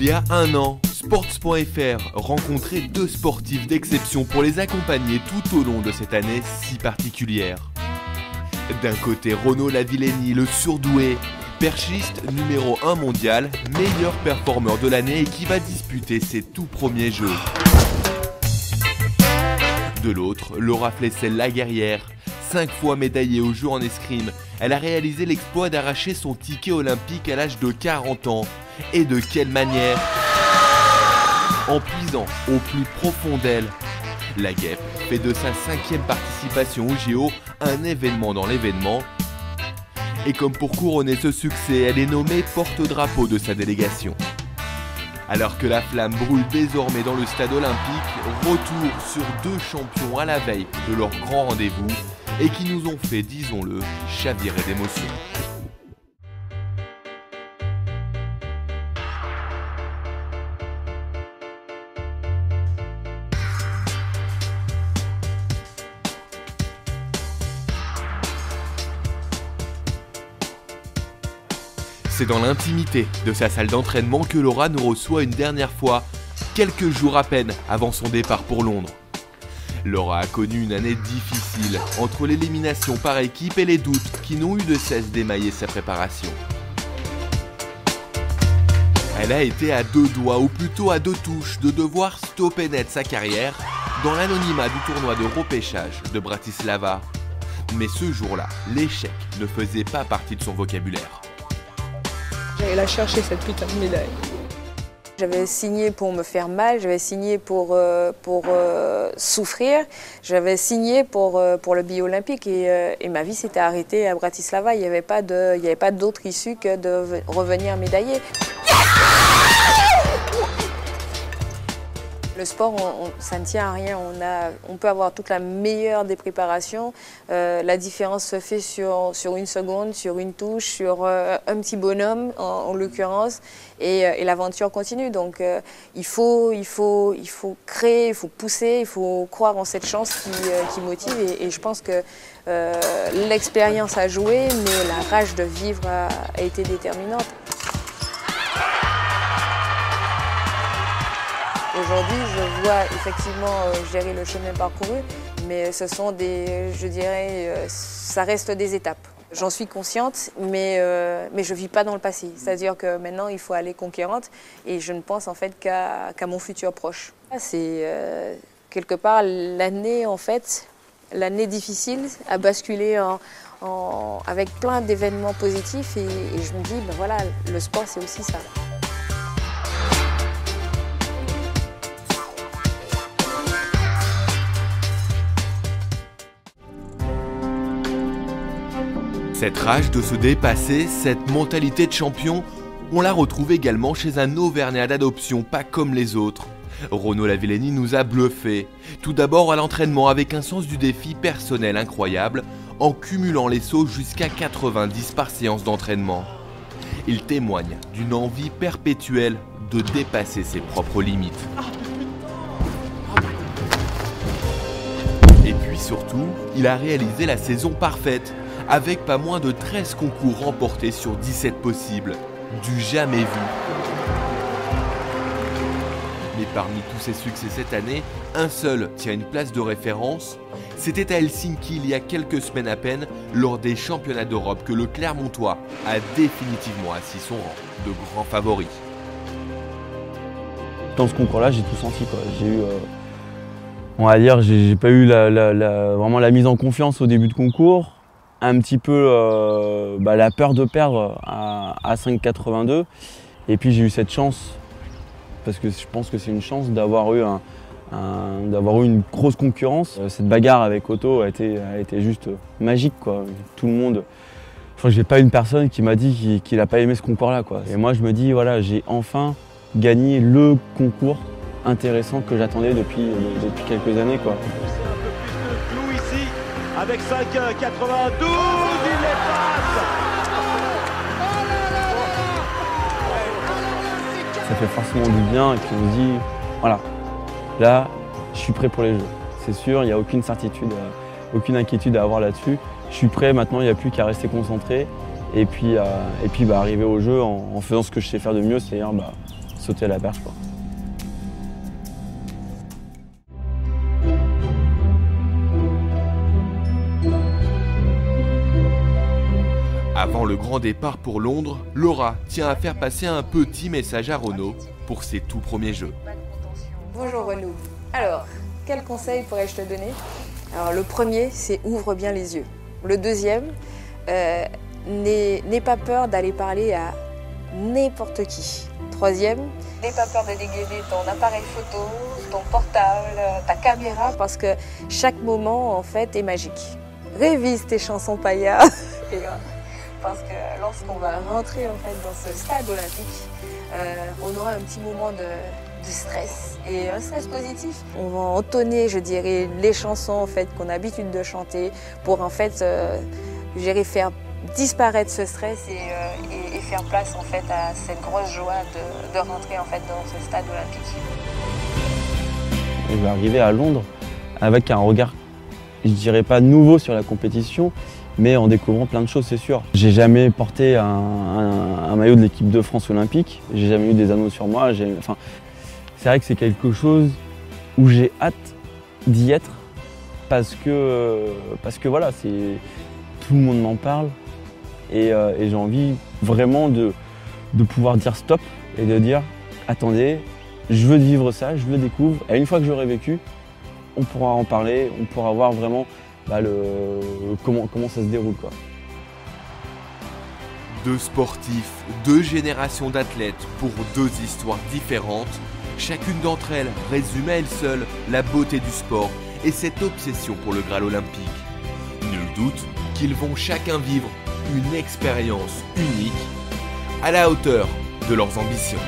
Il y a un an, Sports.fr rencontrait deux sportifs d'exception pour les accompagner tout au long de cette année si particulière. D'un côté, Renaud Lavillenie, le surdoué, perchiste numéro 1 mondial, meilleur performeur de l'année et qui va disputer ses tout premiers jeux. De l'autre, Laura Flessel, la guerrière, 5 fois médaillée aux Jeux en escrime, elle a réalisé l'exploit d'arracher son ticket olympique à l'âge de 40 ans. Et de quelle manière? En puisant au plus profond d'elle. La guêpe fait de sa 5e participation au JO un événement dans l'événement. Et comme pour couronner ce succès, elle est nommée porte-drapeau de sa délégation. Alors que la flamme brûle désormais dans le stade olympique, retour sur deux champions à la veille de leur grand rendez-vous et qui nous ont fait, disons-le, chavirer d'émotion. C'est dans l'intimité de sa salle d'entraînement que Laura nous reçoit une dernière fois, quelques jours à peine avant son départ pour Londres. Laura a connu une année difficile, entre l'élimination par équipe et les doutes qui n'ont eu de cesse d'émailler sa préparation. Elle a été à deux doigts, ou plutôt à deux touches, de devoir stopper net sa carrière dans l'anonymat du tournoi de repêchage de Bratislava. Mais ce jour-là, l'échec ne faisait pas partie de son vocabulaire. J'allais la chercher cette putain de médaille. J'avais signé pour me faire mal, j'avais signé pour souffrir, j'avais signé pour le billet olympique et ma vie s'était arrêtée à Bratislava. Il n'y avait pas d'autre issue que de revenir médaillée. Le sport, ça ne tient à rien. On peut avoir toute la meilleure des préparations. La différence se fait sur une seconde, sur une touche, sur un petit bonhomme en l'occurrence. Et l'aventure continue. Donc il faut créer, il faut pousser, il faut croire en cette chance qui motive. Et je pense que l'expérience a joué, mais la rage de vivre a été déterminante. Aujourd'hui, je vois effectivement gérer le chemin parcouru, mais ce sont je dirais, ça reste des étapes. J'en suis consciente, mais je ne vis pas dans le passé. C'est-à-dire que maintenant, il faut aller conquérante et je ne pense en fait qu'à mon futur proche. C'est quelque part l'année difficile à basculer avec plein d'événements positifs et je me dis, ben voilà, le sport c'est aussi ça. Cette rage de se dépasser, cette mentalité de champion, on la retrouve également chez un Auvergnat d'adoption pas comme les autres. Renaud Lavillenie nous a bluffé. Tout d'abord à l'entraînement avec un sens du défi personnel incroyable, en cumulant les sauts jusqu'à 90 par séance d'entraînement. Il témoigne d'une envie perpétuelle de dépasser ses propres limites. Et puis surtout, il a réalisé la saison parfaite, avec pas moins de 13 concours remportés sur 17 possibles. Du jamais vu. Mais parmi tous ces succès cette année, un seul tient une place de référence. C'était à Helsinki il y a quelques semaines à peine, lors des championnats d'Europe, que le Clermontois a définitivement assis son rang de grand favori. Dans ce concours-là, j'ai tout senti, quoi. J'ai eu, on va dire, j'ai pas eu vraiment la mise en confiance au début de concours. Un petit peu la peur de perdre à 5,82 et puis j'ai eu cette chance parce que je pense que c'est une chance d'avoir eu une grosse concurrence. Cette bagarre avec Otto a été juste magique, quoi. Tout le monde, je crois que j'ai pas une personne qui m'a dit qu'il a pas aimé ce concours-là, quoi. Et moi je me dis voilà, j'ai enfin gagné le concours intéressant que j'attendais depuis quelques années, quoi. Avec 5,92, il les passe. Ça fait forcément du bien et puis on se dit, voilà, là, je suis prêt pour les Jeux. C'est sûr, il n'y a aucune certitude, aucune inquiétude à avoir là-dessus. Je suis prêt, maintenant il n'y a plus qu'à rester concentré et puis arriver au jeu en faisant ce que je sais faire de mieux, c'est-à-dire sauter à la perche, quoi. Avant le grand départ pour Londres, Laura tient à faire passer un petit message à Renaud pour ses tout premiers jeux. Bonjour Renaud. Alors, quel conseil pourrais-je te donner? Alors le premier, c'est ouvre bien les yeux. Le deuxième, n'aie pas peur d'aller parler à n'importe qui. Troisième, n'aie pas peur de dégainer ton appareil photo, ton portable, ta caméra, parce que chaque moment en fait est magique. Révise tes chansons paillardes. Parce que lorsqu'on va rentrer en fait dans ce stade olympique, on aura un petit moment de stress et un stress positif. On va entonner, je dirais, les chansons en fait qu'on a l'habitude de chanter pour en fait, faire disparaître ce stress et faire place en fait à cette grosse joie de rentrer en fait dans ce stade olympique. Je vais arriver à Londres avec un regard, je dirais pas nouveau sur la compétition, mais en découvrant plein de choses, c'est sûr. J'ai jamais porté un maillot de l'équipe de France olympique, j'ai jamais eu des anneaux sur moi. C'est vrai que c'est quelque chose où j'ai hâte d'y être parce que voilà, tout le monde m'en parle et j'ai envie vraiment de pouvoir dire stop et de dire attendez, je veux vivre ça, je le découvre et une fois que j'aurai vécu, on pourra en parler, on pourra voir vraiment comment ça se déroule, quoi. Deux sportifs, deux générations d'athlètes pour deux histoires différentes. Chacune d'entre elles résume à elle seule la beauté du sport et cette obsession pour le Graal olympique. Nul doute qu'ils vont chacun vivre une expérience unique à la hauteur de leurs ambitions.